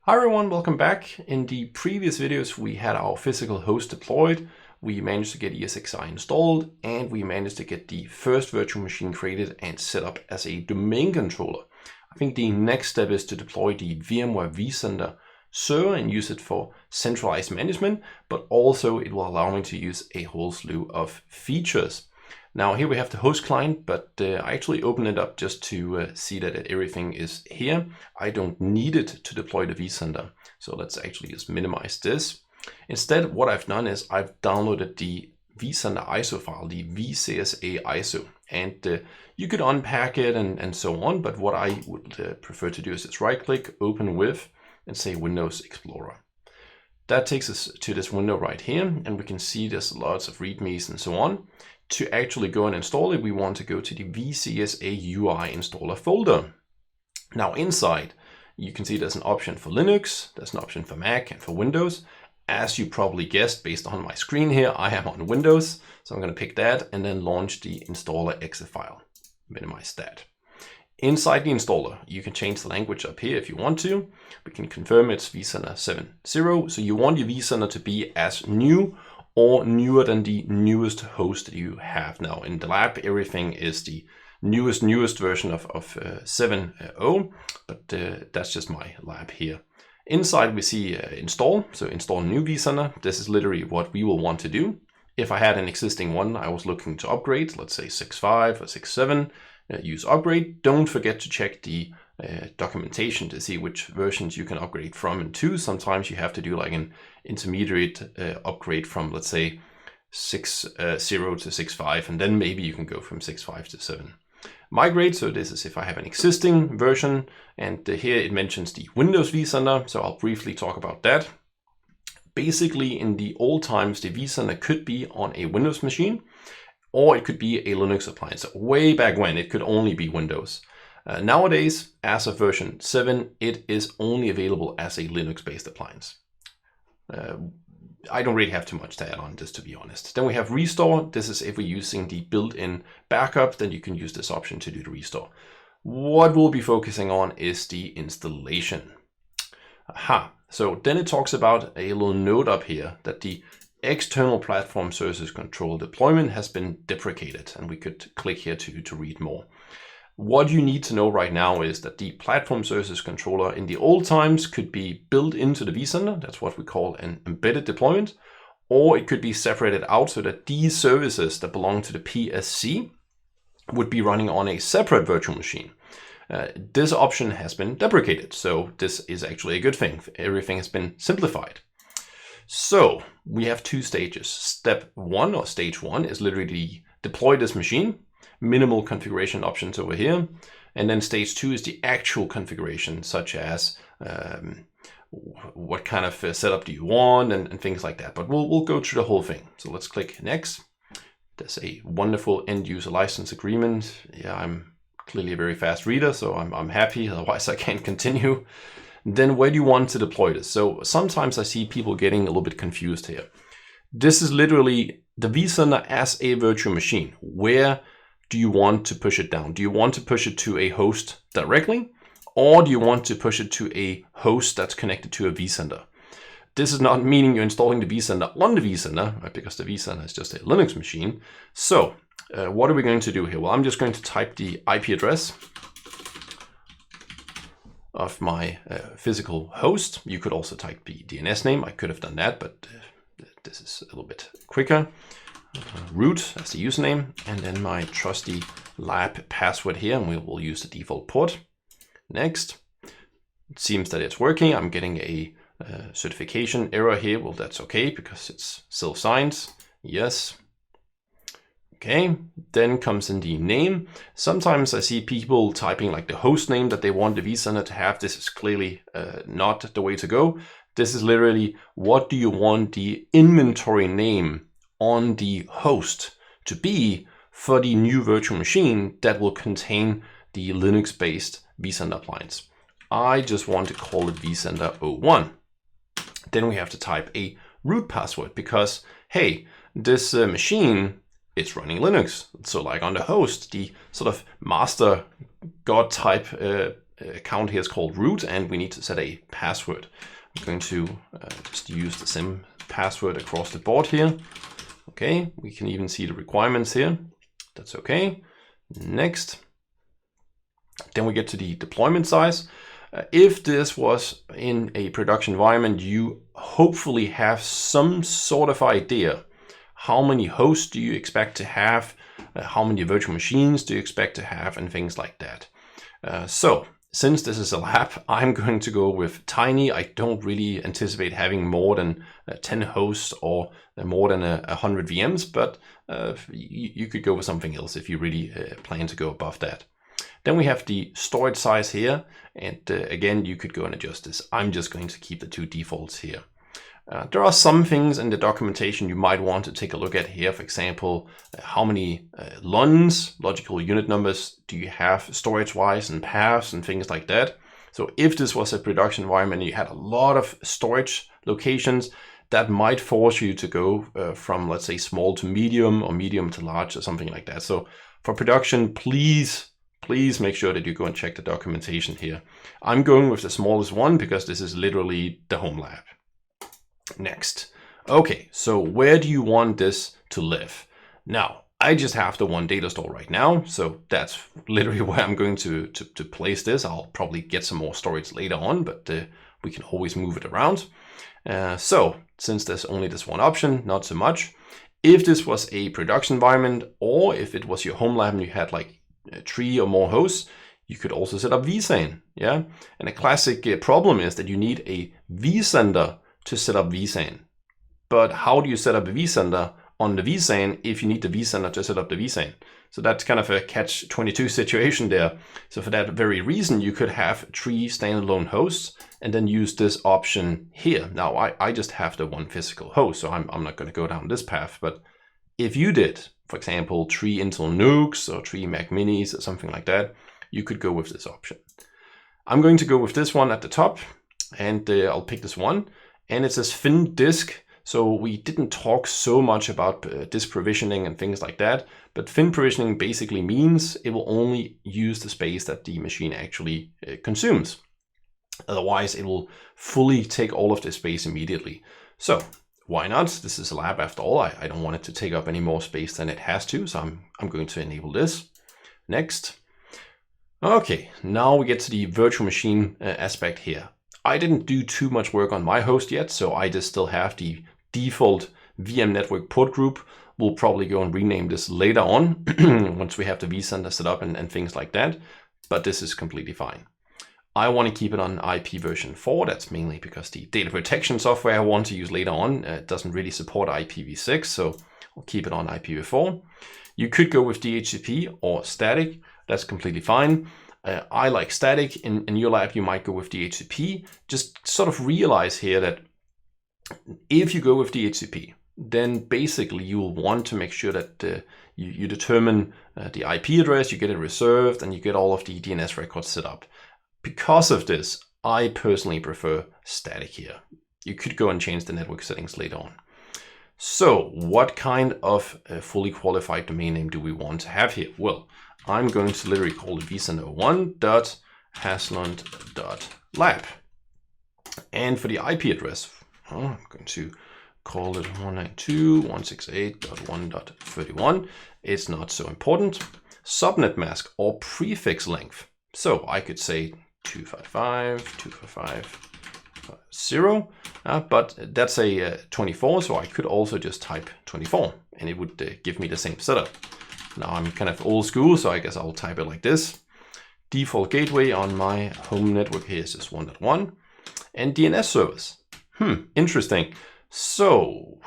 Hi everyone, welcome back. In the previous videos, we had our physical host deployed. We managed to get ESXi installed, and we managed to get the first virtual machine created and set up as a domain controller. I think the next step is to deploy the VMware vCenter server and use it for centralized management, but also it will allow me to use a whole slew of features. Now here we have the host client, but I actually opened it up just to see that everything is here. I don't need it to deploy the vCenter. So let's actually just minimize this. Instead, what I've done is I've downloaded the vCenter ISO file, the vCSA ISO, and you could unpack it and so on. But what I would prefer to do is just right click, open with, and say Windows Explorer. That takes us to this window right here, and we can see there's lots of readmes and so on. To actually go and install it, we want to go to the vCSA UI installer folder. Now inside, you can see there's an option for Linux, there's an option for Mac and for Windows. As you probably guessed based on my screen here, I am on Windows. So I'm going to pick that and then launch the installer exe file. Minimize that. Inside the installer, you can change the language up here if you want to. We can confirm it's vCenter 7.0. So you want your vCenter to be as new or newer than the newest host that you have now. In the lab, everything is the newest version of 7.0, but that's just my lab here. Inside we see install, so install new vCenter. This is literally what we will want to do. If I had an existing one I was looking to upgrade, let's say 6.5 or 6.7, use upgrade. Don't forget to check the documentation to see which versions you can upgrade from and to. Sometimes you have to do like an intermediate upgrade from, let's say, 6.0 to 6.5, and then maybe you can go from 6.5 to 7. Migrate, so this is if I have an existing version, and here it mentions the Windows vCenter, so I'll briefly talk about that. Basically, in the old times, the vCenter could be on a Windows machine, or it could be a Linux appliance. So way back when, it could only be Windows. Nowadays, as of version 7, it is only available as a Linux-based appliance. I don't really have too much to add on this, to be honest. Then we have restore. This is if we're using the built-in backup, then you can use this option to do the restore. What we'll be focusing on is the installation. Aha. So then it talks about a little note up here that the external platform services control deployment has been deprecated, and we could click here to read more. What you need to know right now is that the platform services controller in the old times could be built into the vCenter. That's what we call an embedded deployment, or it could be separated out so that these services that belong to the PSC would be running on a separate virtual machine. This option has been deprecated, so this is actually a good thing. Everything has been simplified. So we have two stages. Step 1 or stage 1 is literally deploy this machine. Minimal configuration options over here. And then stage 2 is the actual configuration, such as what kind of setup do you want and things like that. But we'll go through the whole thing. So let's click next. There's a wonderful end user license agreement. Yeah, I'm clearly a very fast reader, so I'm happy, otherwise I can't continue. Then where do you want to deploy this? So sometimes I see people getting a little bit confused here. This is literally the vCenter as a virtual machine. Where do you want to push it down? Do you want to push it to a host directly, or do you want to push it to a host that's connected to a vCenter? This is not meaning you're installing the vCenter on the vCenter, right? Because the vCenter is just a Linux machine. So what are we going to do here? Well, I'm just going to type the IP address of my physical host. You could also type the DNS name. I could have done that, but this is a little bit quicker. Root as the username, and then my trusty lab password here, and we will use the default port. Next. It seems that it's working. I'm getting a certification error here. Well, that's okay because it's self-signed. Yes. Okay, then comes in the name. Sometimes I see people typing like the host name that they want the vCenter to have. This is clearly not the way to go. This is literally what do you want the inventory name on the host to be for the new virtual machine that will contain the Linux-based vCenter appliance. I just want to call it vCenter 01. Then we have to type a root password because, hey, this machine is running Linux. So like on the host, the sort of master God type account here is called root, and we need to set a password. I'm going to just use the same password across the board here. Okay, we can even see the requirements here. That's okay. Next. Then we get to the deployment size. If this was in a production environment, you hopefully have some sort of idea. How many hosts do you expect to have? How many virtual machines do you expect to have? And things like that. So since this is a lab, I'm going to go with tiny. I don't really anticipate having more than 10 hosts or more than 100 VMs, but you could go with something else if you really plan to go above that. Then we have the storage size here, and again, you could go and adjust this. I'm just going to keep the 2 defaults here. There are some things in the documentation you might want to take a look at here. For example, how many LUNs, logical unit numbers, do you have storage-wise and paths and things like that. So if this was a production environment and you had a lot of storage locations, that might force you to go from, let's say, small to medium or medium to large or something like that. So for production, please make sure that you go and check the documentation here. I'm going with the smallest one because this is literally the home lab. Next. Okay, so where do you want this to live? Now, I just have the one data store right now, so that's literally where I'm going to place this. I'll probably get some more storage later on, but we can always move it around. So since there's only this one option, not so much. If this was a production environment, or if it was your home lab and you had like 3 or more hosts, you could also set up vSAN. Yeah, and a classic problem is that you need a vCenter to set up vSAN. But how do you set up a vCenter on the vSAN if you need the vCenter to set up the vSAN? So that's kind of a catch-22 situation there. So for that very reason, you could have 3 standalone hosts and then use this option here. Now, I just have the 1 physical host, so I'm not going to go down this path. But if you did, for example, 3 Intel Nukes or 3 Mac Minis or something like that, you could go with this option. I'm going to go with this one at the top, and I'll pick this one. And it says fin disk. So we didn't talk so much about disk provisioning and things like that, but fin provisioning basically means it will only use the space that the machine actually consumes. Otherwise, it will fully take all of the space immediately. So why not? This is a lab after all. I don't want it to take up any more space than it has to, so I'm going to enable this. Next. Okay, now we get to the virtual machine aspect here. I didn't do too much work on my host yet, so I just still have the default VM network port group. We'll probably go and rename this later on once we have the vCenter set up and things like that, but this is completely fine. I want to keep it on IP version 4. That's mainly because the data protection software I want to use later on doesn't really support IPv6, so I'll keep it on IPv4. You could go with DHCP or static. That's completely fine. I like static. In your lab, you might go with DHCP. Just sort of realize here that if you go with DHCP, then basically you will want to make sure that you determine the IP address, you get it reserved, and you get all of the DNS records set up. Because of this, I personally prefer static here. You could go and change the network settings later on. So what kind of fully qualified domain name do we want to have here? Well, I'm going to literally call it vCenter1.haslund.lab. And for the IP address, I'm going to call it 192.168.1.31. It's not so important. Subnet mask or prefix length. So I could say 255.255.0, but that's a 24, so I could also just type 24 and it would give me the same setup. Now I'm kind of old school, so I guess I'll type it like this. Default gateway on my home network here is just 1.1 and DNS servers. Interesting. So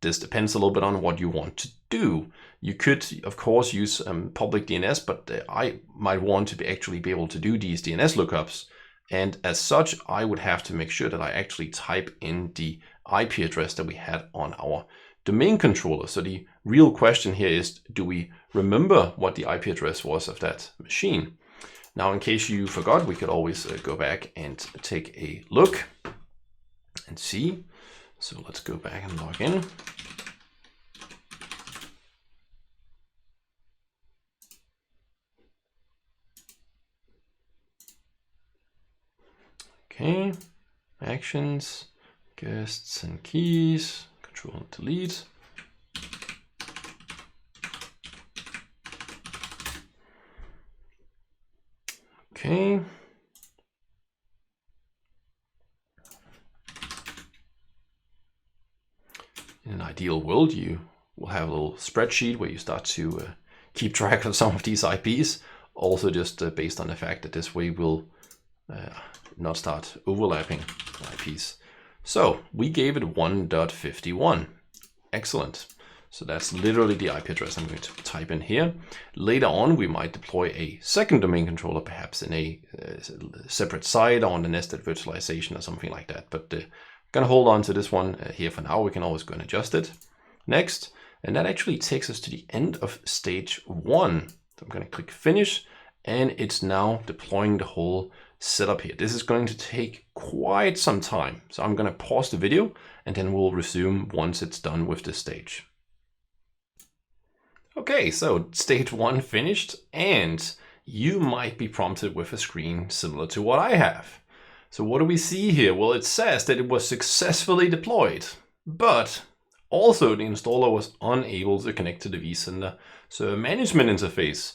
this depends a little bit on what you want to do. You could, of course, use public DNS, but I might want to actually be able to do these DNS lookups. And as such, I would have to make sure that I actually type in the IP address that we had on our domain controller. So the real question here is, do we remember what the IP address was of that machine? Now, in case you forgot, we could always go back and take a look and see. So let's go back and log in. Okay, actions, guests and keys, Control and delete. Okay. In an ideal world, you will have a little spreadsheet where you start to keep track of some of these IPs. Also just based on the fact that this way we'll not start overlapping IPs. So we gave it 1.51. Excellent. So that's literally the IP address I'm going to type in here. Later on, we might deploy a second domain controller, perhaps in a separate site or on the nested virtualization or something like that. But gonna hold on to this one here for now. We can always go and adjust it. Next, and that actually takes us to the end of stage 1. So I'm gonna click finish, and it's now deploying the whole setup here. This is going to take quite some time. So I'm gonna pause the video and then we'll resume once it's done with this stage. Okay, so stage 1 finished, and you might be prompted with a screen similar to what I have. So what do we see here? Well, it says that it was successfully deployed, but also the installer was unable to connect to the vCenter server management interface.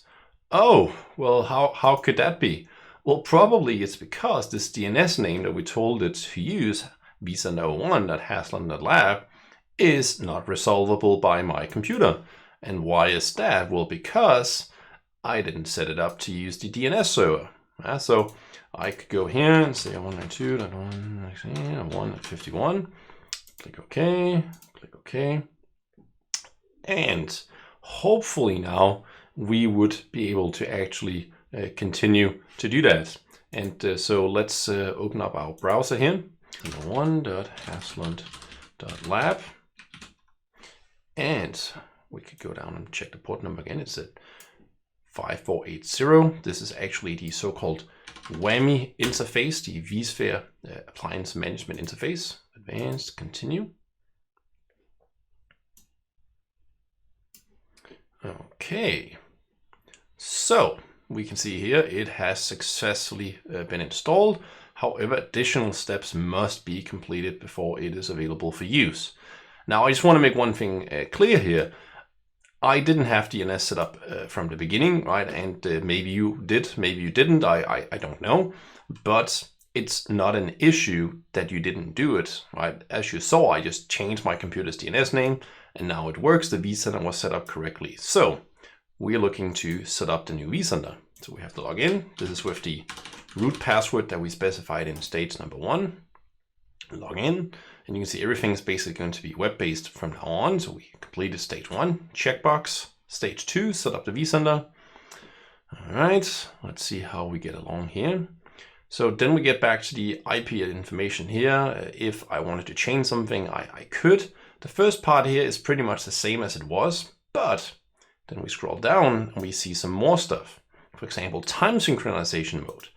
Oh, well, how could that be? Well, probably it's because this DNS name that we told it to use, vCenter01.hasland.lab, is not resolvable by my computer. And why is that? Well, because I didn't set it up to use the DNS server. So I could go here and say 192.1.51, click OK, click OK. And hopefully now we would be able to actually continue to do that. And so let's open up our browser here, 1.hasland.lab. And we could go down and check the port number again. It's at 5480. This is actually the so-called VAMI interface, the vSphere Appliance Management Interface. Advanced, continue. Okay, so we can see here it has successfully been installed. However, additional steps must be completed before it is available for use. Now, I just want to make one thing clear here. I didn't have DNS set up from the beginning, right? And maybe you did, maybe you didn't, I don't know. But it's not an issue that you didn't do it, right? As you saw, I just changed my computer's DNS name and now it works. The vCenter was set up correctly. So we're looking to set up the new vCenter. So we have to log in. This is with the root password that we specified in stage number 1. Log in. And you can see everything is basically going to be web-based from now on. So we completed stage 1, checkbox. Stage 2, set up the vCenter. All right, let's see how we get along here. So then we get back to the IP information here. If I wanted to change something, I could. The first part here is pretty much the same as it was, but then we scroll down and we see some more stuff. For example, time synchronization mode.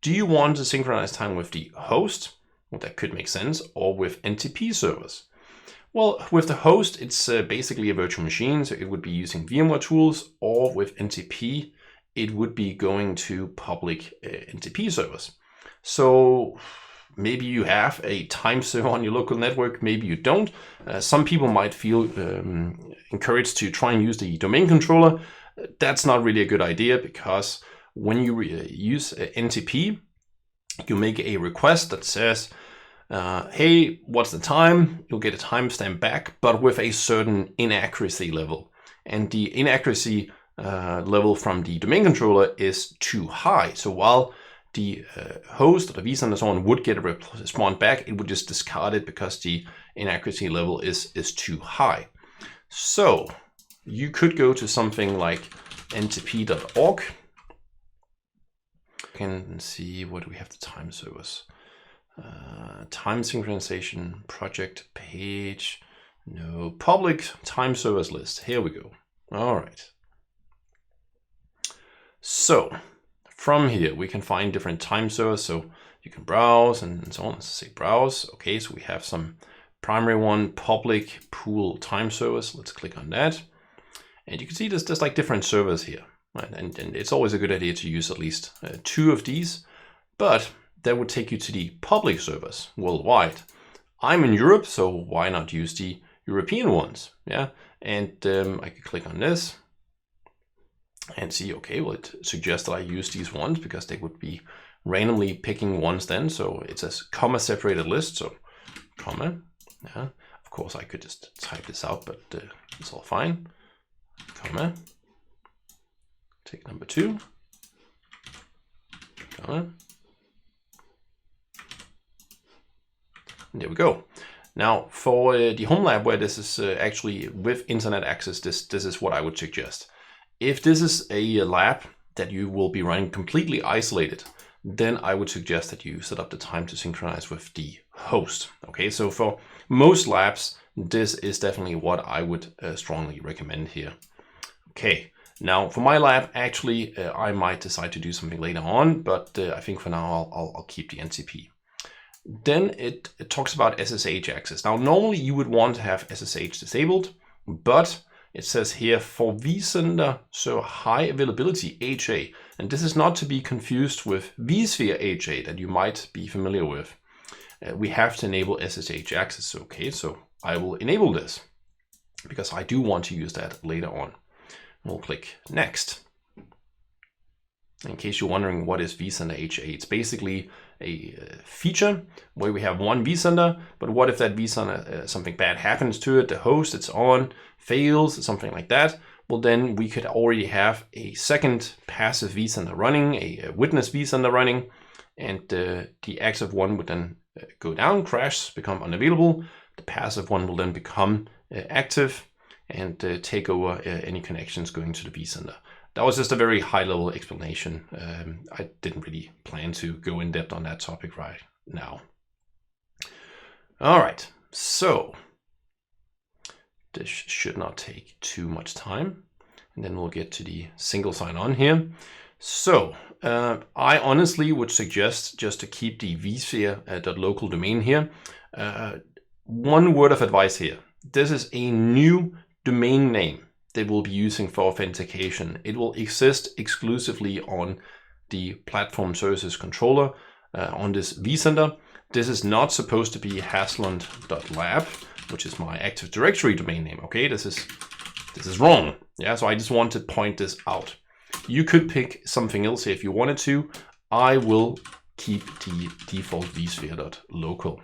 Do you want to synchronize time with the host? Well, that could make sense, or with NTP servers. Well, with the host, it's basically a virtual machine, so it would be using VMware tools, or with NTP, it would be going to public NTP servers. So maybe you have a time server on your local network, maybe you don't. Some people might feel encouraged to try and use the domain controller. That's not really a good idea, because when you use NTP, you make a request that says, hey, what's the time? You'll get a timestamp back, but with a certain inaccuracy level. And the inaccuracy level from the domain controller is too high. So while the host or the vCenter and so on would get a response back, it would just discard it because the inaccuracy level is too high. So you could go to something like ntp.org. And see what we have the time servers. Time synchronization project page. No, public time servers list. Here we go. All right. So from here, we can find different time servers. So you can browse and so on. Let's say browse. Okay, so we have some primary one, public pool time servers. Let's click on that. And you can see there's like different servers here. Right, and it's always a good idea to use at least 2 of these, but that would take you to the public servers worldwide. I'm in Europe, so why not use the European ones? Yeah, and I could click on this and see, okay, well, it suggests that I use these ones because they would be randomly picking ones then. So it's a comma separated list, so comma, yeah. Of course, I could just type this out, but it's all fine. Comma, take number 2, comma. And there we go. Now for the home lab where this is actually with internet access, this is what I would suggest. If this is a lab that you will be running completely isolated, then I would suggest that you set up the time to synchronize with the host. Okay, so for most labs, this is definitely what I would strongly recommend here. Okay, now for my lab, actually, I might decide to do something later on, but I think for now I'll keep the NCP. Then it talks about SSH access. Now, normally you would want to have SSH disabled, but it says here for vCenter, so high availability HA, and this is not to be confused with vSphere HA that you might be familiar with. We have to enable SSH access. Okay, so I will enable this because I do want to use that later on. We'll click next. In case you're wondering what is vCenter HA, it's basically a feature where we have one vCenter, but what if that vCenter, something bad happens to it, the host it's on fails, something like that, well then we could already have a second passive vCenter running, a witness vCenter running, and the active one would then go down, crash, become unavailable. The passive one will then become active and take over any connections going to the vCenter. That was just a very high-level explanation. I didn't really plan to go in depth on that topic right now. All right, so this should not take too much time. And then we'll get to the single sign-on here. So I honestly would suggest just to keep the vSphere.local domain here. One word of advice here. This is a new domain name that we'll be using for authentication. It will exist exclusively on the platform services controller on this vCenter. This is not supposed to be haslund.lab, which is my Active Directory domain name. Okay, this is wrong. Yeah, so I just want to point this out. You could pick something else if you wanted to. I will keep the default vSphere.local.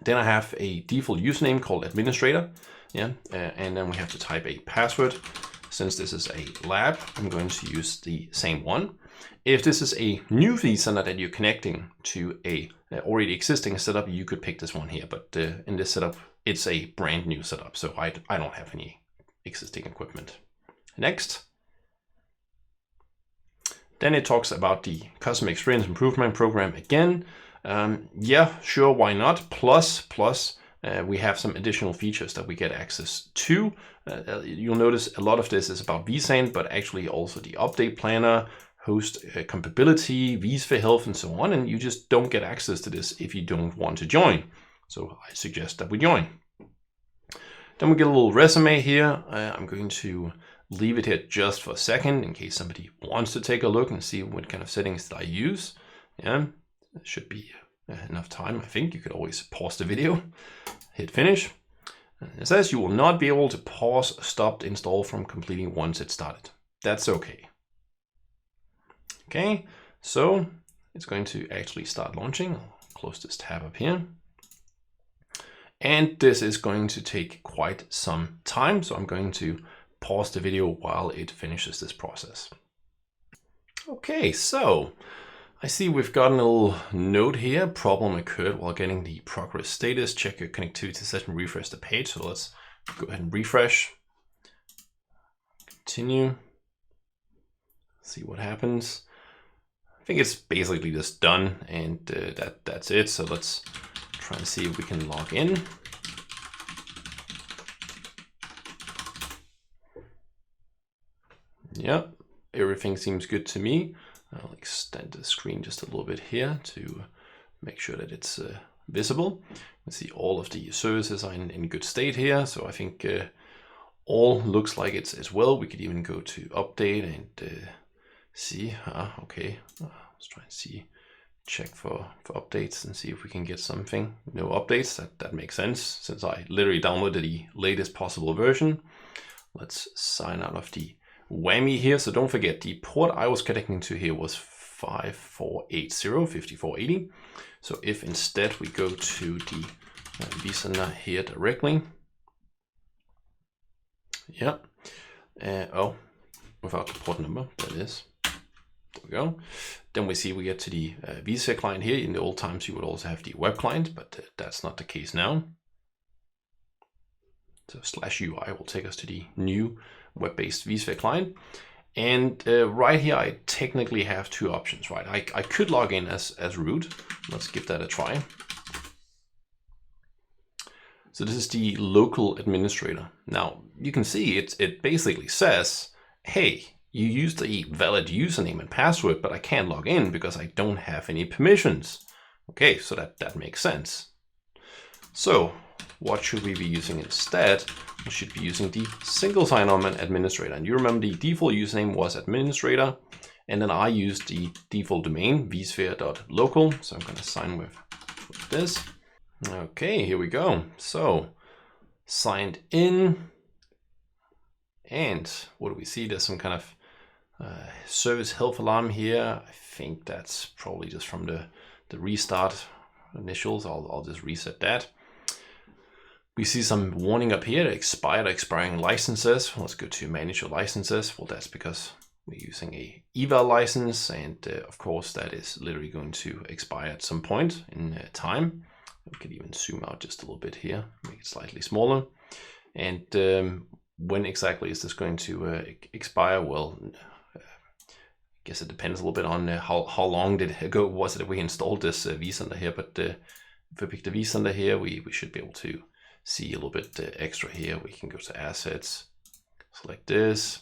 Then I have a default username called administrator. Yeah, and then we have to type a password. Since this is a lab, I'm going to use the same one. If this is a new vCenter that you're connecting to a already existing setup, you could pick this one here. But in this setup, it's a brand new setup, so I don't have any existing equipment. Next. Then it talks about the Customer Experience Improvement Program again. Yeah, sure, why not? Plus, we have some additional features that we get access to. You'll notice a lot of this is about vSANT, but actually also the update planner, host compatibility, vSphere health, and so on. And you just don't get access to this if you don't want to join. So I suggest that we join. Then we get a little resume here. I'm going to leave it here just for a second in case somebody wants to take a look and see what kind of settings that I use. Yeah, it should be enough time. I think you could always pause the video, hit finish. And it says you will not be able to pause, stop the install from completing once it's started. That's okay. Okay, so it's going to actually start launching. I'll close this tab up here. And this is going to take quite some time. So I'm going to pause the video while it finishes this process. Okay, so I see we've got a little note here. Problem occurred while getting the progress status. Check your connectivity session, refresh the page. So let's go ahead and refresh. Continue. See what happens. I think it's basically just done, and that's it. So let's try and see if we can log in. Yep, everything seems good to me. I'll extend the screen just a little bit here to make sure that it's visible. You see all of the services are in good state here. So I think all looks like it's as well. We could even go to update and see. Okay, let's try and see check for updates and see if we can get something. No updates, that makes sense since I literally downloaded the latest possible version. Let's sign out of the VAMI here. So don't forget, the port I was connecting to here was 5480. So if instead we go to the vCenter here directly, yeah, oh, without the port number, there it is. There we go. Then we see we get to the vSphere client here. In the old times, you would also have the web client, but that's not the case now. So /UI will take us to the new web-based vSphere client. And right here, I technically have two options, right? I could log in as root. Let's give that a try. So this is the local administrator. Now you can see it basically says, hey, you used a valid username and password, but I can't log in because I don't have any permissions. Okay, so that makes sense. So what should we be using instead? We should be using the single sign-on administrator. And you remember the default username was administrator. And then I used the default domain vSphere.local. So I'm going to sign with this. Okay, here we go. So signed in. And what do we see? There's some kind of service health alarm here. I think that's probably just from the restart initials. I'll just reset that. We see some warning up here, expiring licenses. Let's go to manage your licenses. Well, that's because we're using a eval license, and of course that is literally going to expire at some point in time. We could even zoom out just a little bit here, make it slightly smaller. And when exactly is this going to expire? Well, I guess it depends a little bit on how long ago was it that we installed this vCenter here. But if we pick the vCenter here, we should be able to see a little bit extra here. We can go to assets, select this,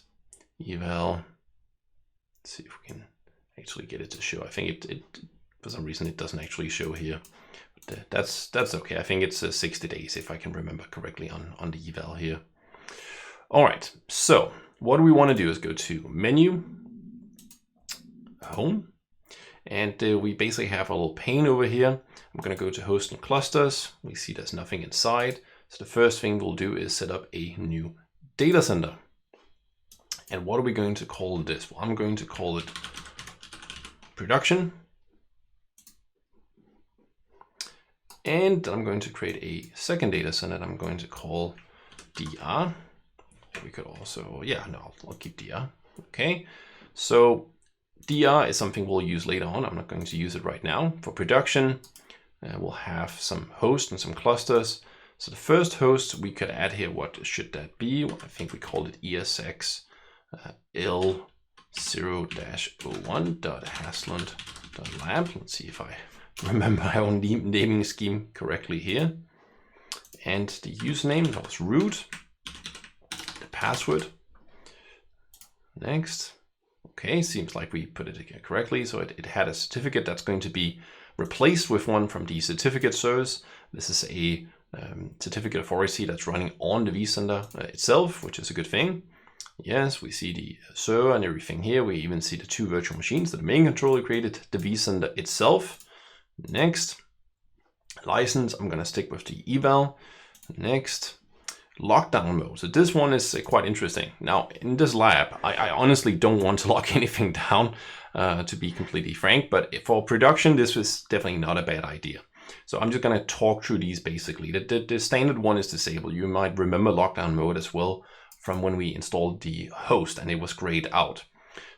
eval. Let's see if we can actually get it to show. I think it for some reason it doesn't actually show here. But that's okay. I think it's 60 days if I can remember correctly on the eval here. All right, so what we want to do is go to menu, home, and we basically have a little pane over here. I'm going to go to host and clusters. We see there's nothing inside. So the first thing we'll do is set up a new data center. And what are we going to call this? Well, I'm going to call it production. And I'm going to create a second data center that I'm going to call DR. We could also, yeah, no, I'll keep DR. Okay, so DR is something we'll use later on. I'm not going to use it right now. For production, we'll have some hosts and some clusters. So the first host we could add here, what should that be? Well, I think we called it ESX L0-01.haslund.lab. Let's see if I remember our own naming scheme correctly here. And the username was root. Password. Next. Okay, seems like we put it correctly. So it had a certificate that's going to be replaced with one from the certificate service. This is a certificate authority that's running on the vCenter itself, which is a good thing. Yes, we see the server and everything here. We even see the two virtual machines that the main controller created, the vCenter itself. Next. License, I'm going to stick with the eval. Next. Lockdown mode. So this one is quite interesting. Now in this lab, I honestly don't want to lock anything down, to be completely frank, but for production, this was definitely not a bad idea. So I'm just going to talk through these basically. The standard one is disabled. You might remember lockdown mode as well from when we installed the host and it was grayed out.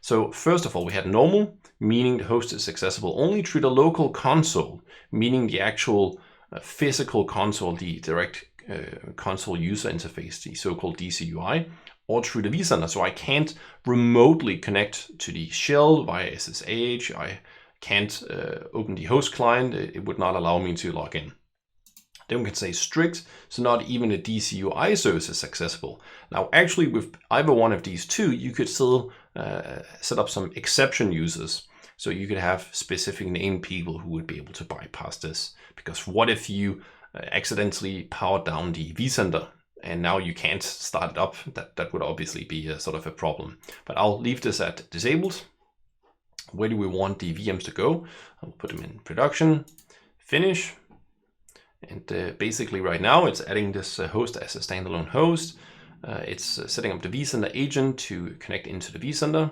So first of all, we had normal, meaning the host is accessible only through the local console, meaning the actual physical console, the direct console user interface, the so-called DCUI, or through the vCenter. So I can't remotely connect to the shell via SSH. I can't open the host client. It would not allow me to log in. Then we can say strict, so not even a DCUI service is accessible. Now, actually, with either one of these two, you could still set up some exception users. So you could have specific named people who would be able to bypass this. Because what if you accidentally powered down the vCenter and now you can't start it up? That would obviously be a sort of a problem. But I'll leave this at disabled. Where do we want the VMs to go? I'll put them in production, finish. And basically right now it's adding this host as a standalone host. It's setting up the vCenter agent to connect into the vCenter.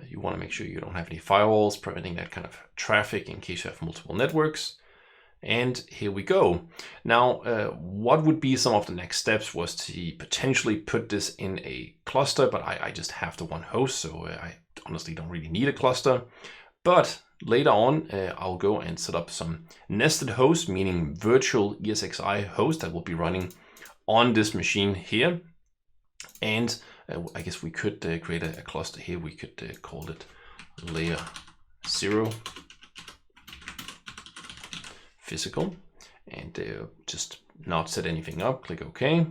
You want to make sure you don't have any firewalls preventing that kind of traffic in case you have multiple networks. And here we go. Now, what would be some of the next steps was to potentially put this in a cluster, but I just have the one host, so I honestly don't really need a cluster. But later on, I'll go and set up some nested hosts, meaning virtual ESXi hosts that will be running on this machine here. And I guess we could create a cluster here. We could call it layer 0 physical, and just not set anything up. Click OK.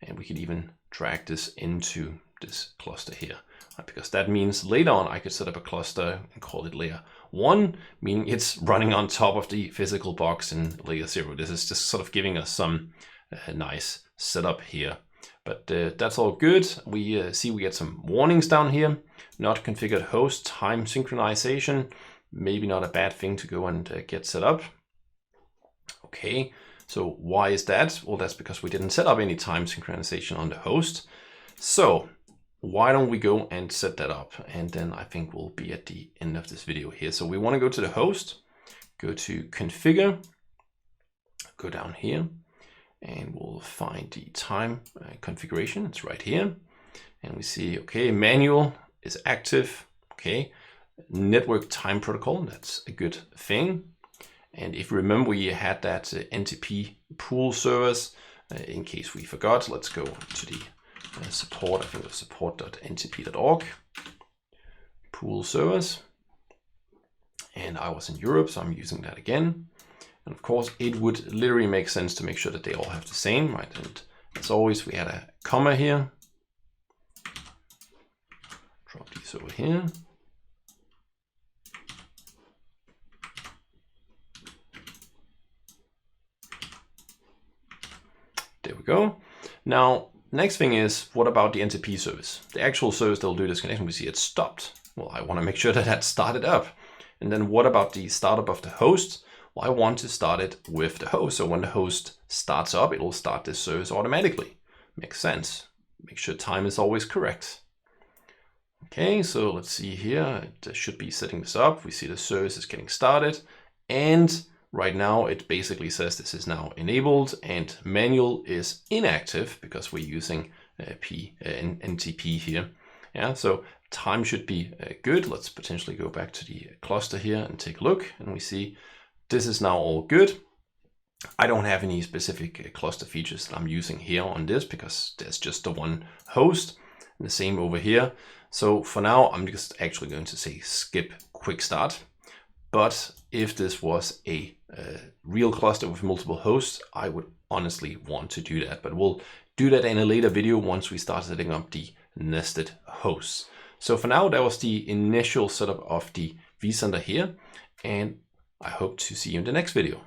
And we could even drag this into this cluster here, right? Because that means later on I could set up a cluster and call it layer 1, meaning it's running on top of the physical box in layer 0. This is just sort of giving us some nice setup here. But that's all good. We see we get some warnings down here. Not configured host, time synchronization. Maybe not a bad thing to go and get set up. Okay, so why is that? Well, that's because we didn't set up any time synchronization on the host. So why don't we go and set that up? And then I think we'll be at the end of this video here. So we want to go to the host, go to configure, go down here, and we'll find the time configuration. It's right here. And we see, okay, manual is active. Okay, network time protocol, that's a good thing. And if you remember, we had that NTP pool service. In case we forgot, let's go to the support. I think it was support.ntp.org pool service. And I was in Europe, so I'm using that again. And of course, it would literally make sense to make sure that they all have the same, right? And as always, we had a comma here. Drop these over here. There we go. Now, next thing is, what about the NTP service? The actual service that will do this connection, we see it stopped. Well, I want to make sure that that started up. And then what about the startup of the host? Well, I want to start it with the host. So when the host starts up, it will start this service automatically. Makes sense. Make sure time is always correct. Okay, so let's see here. It should be setting this up. We see the service is getting started. And right now it basically says this is now enabled and manual is inactive because we're using NTP here. Yeah, so time should be good. Let's potentially go back to the cluster here and take a look, and we see this is now all good. I don't have any specific cluster features that I'm using here on this because there's just the one host, and the same over here. So for now, I'm just actually going to say skip quick start. But if this was a real cluster with multiple hosts, I would honestly want to do that. But we'll do that in a later video once we start setting up the nested hosts. So for now, that was the initial setup of the vCenter here, and I hope to see you in the next video.